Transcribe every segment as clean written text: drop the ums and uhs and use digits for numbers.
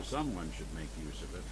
someone should make use of it.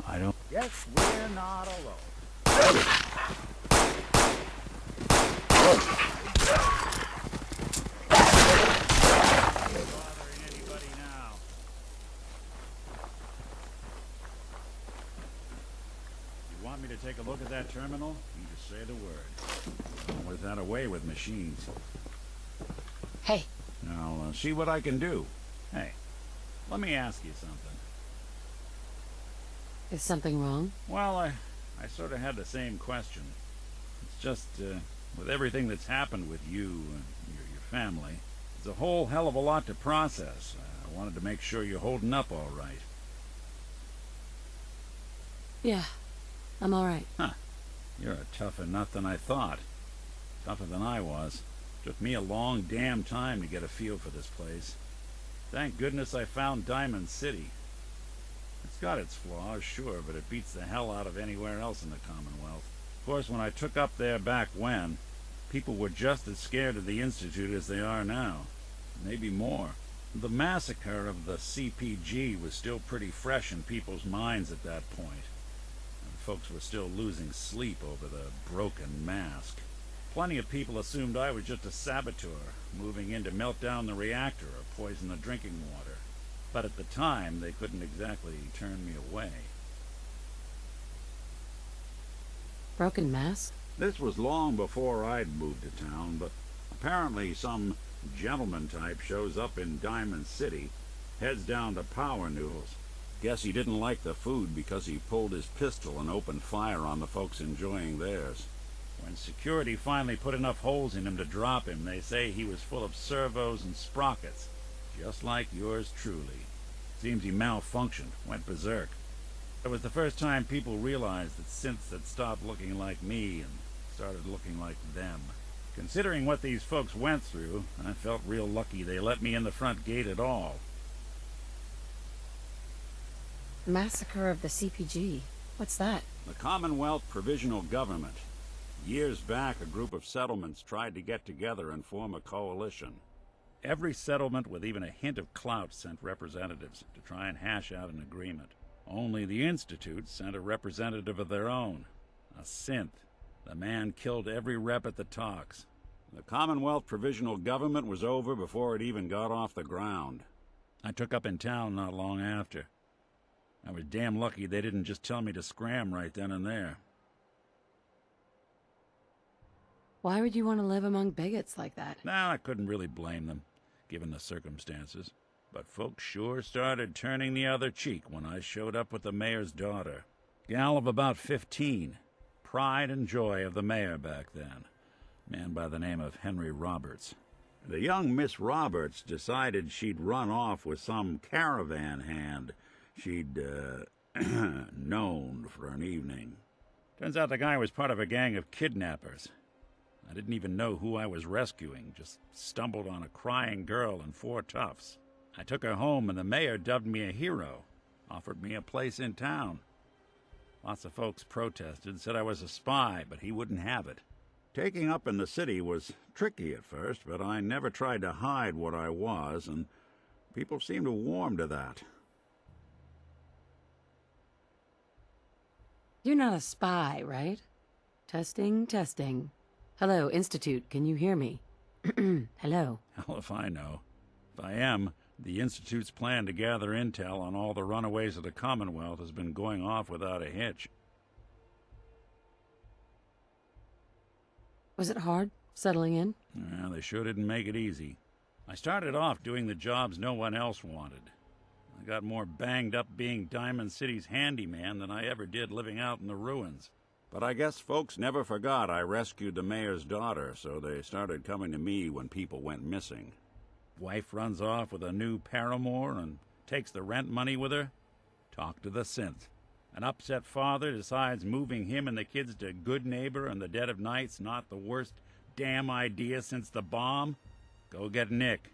I don't... Guess we're not alone. Bothering anybody now. You want me to take a look at that terminal? You just say the word. Always had a way with machines. Hey. I'll see what I can do. Hey, let me ask you something. Is something wrong? Well, I sort of had the same question. It's just, with everything that's happened with you and your family, it's a whole hell of a lot to process. I wanted to make sure you're holding up all right. Yeah, I'm all right. Huh. You're a tougher nut than I thought. Tougher than I was. Took me a long damn time to get a feel for this place. Thank goodness I found Diamond City. It's got its flaws, sure, but it beats the hell out of anywhere else in the Commonwealth. Of course, when I took up there back when, people were just as scared of the Institute as they are now. Maybe more. The massacre of the CPG was still pretty fresh in people's minds at that point. And folks were still losing sleep over the broken mask. Plenty of people assumed I was just a saboteur, moving in to melt down the reactor or poison the drinking water. But at the time, they couldn't exactly turn me away. Broken mask? This was long before I'd moved to town, but apparently some gentleman type shows up in Diamond City, heads down to Power Noodles. Guess he didn't like the food because he pulled his pistol and opened fire on the folks enjoying theirs. When security finally put enough holes in him to drop him, they say he was full of servos and sprockets. Just like yours truly. Seems he malfunctioned, went berserk. It was the first time people realized that synths had stopped looking like me and started looking like them. Considering what these folks went through, I felt real lucky they let me in the front gate at all. Massacre of the CPG. What's that? The Commonwealth Provisional Government. Years back, a group of settlements tried to get together and form a coalition. Every settlement with even a hint of clout sent representatives to try and hash out an agreement. Only the Institute sent a representative of their own, a synth. The man killed every rep at the talks. The Commonwealth Provisional Government was over before it even got off the ground. I took up in town not long after. I was damn lucky they didn't just tell me to scram right then and there. Why would you want to live among bigots like that? Now, I couldn't really blame them, given the circumstances. But folks sure started turning the other cheek when I showed up with the mayor's daughter. Gal of about 15. Pride and joy of the mayor back then. Man by the name of Henry Roberts. The young Miss Roberts decided she'd run off with some caravan hand she'd, known for an evening. Turns out the guy was part of a gang of kidnappers. I didn't even know who I was rescuing, just stumbled on a crying girl and 4 toughs. I took her home and the mayor dubbed me a hero, offered me a place in town. Lots of folks protested, said I was a spy, but he wouldn't have it. Taking up in the city was tricky at first, but I never tried to hide what I was, and people seemed to warm to that. You're not a spy, right? Testing, testing. Hello, Institute, can you hear me? Hello. Hell if I know. If I am, the Institute's plan to gather intel on all the runaways of the Commonwealth has been going off without a hitch. Was it hard, settling in? Well, they sure didn't make it easy. I started off doing the jobs no one else wanted. I got more banged up being Diamond City's handyman than I ever did living out in the ruins. But I guess folks never forgot I rescued the mayor's daughter, so they started coming to me when people went missing. Wife runs off with a new paramour and takes the rent money with her. Talk to the synth. An upset father decides moving him and the kids to Good Neighbor in the dead of night's not the worst damn idea since the bomb. Go get Nick.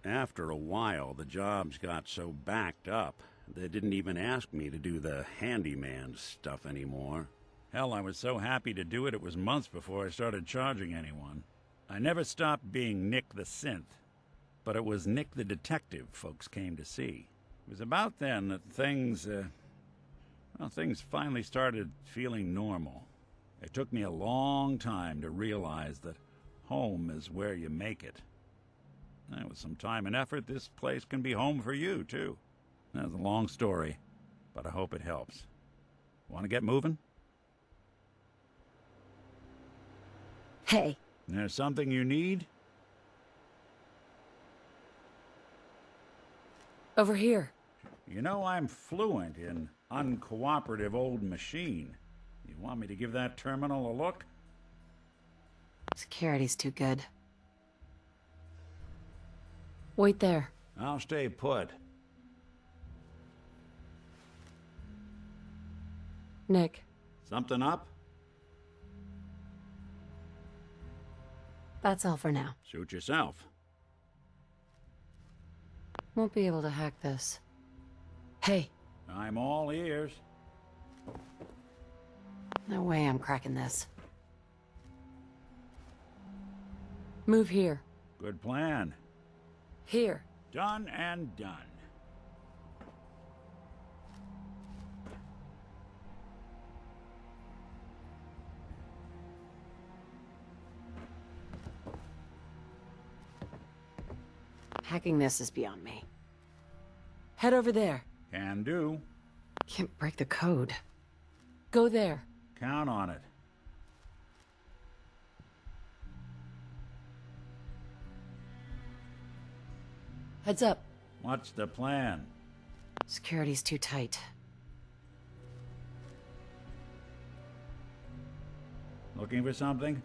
After a while, the jobs got so backed up, they didn't even ask me to do the handyman stuff anymore. Hell, I was so happy to do it, it was months before I started charging anyone. I never stopped being Nick the Synth, but it was Nick the Detective folks came to see. It was about then that things finally started feeling normal. It took me a long time to realize that home is where you make it. And with some time and effort, this place can be home for you, too. That's a long story, but I hope it helps. Want to get moving? Hey. There's something you need? Over here. You know I'm fluent in uncooperative old machine. You want me to give that terminal a look? Security's too good. Wait there. I'll stay put. Nick, Something up? that's all for now. Suit yourself. Won't be able to hack this. Hey, I'm all ears. no way I'm cracking this. Move here. Good plan. Here. Done and done. Hacking this is beyond me. Head over there. Can do. Can't break the code. Go there. Count on it. Heads up. What's the plan? Security's too tight. Looking for something?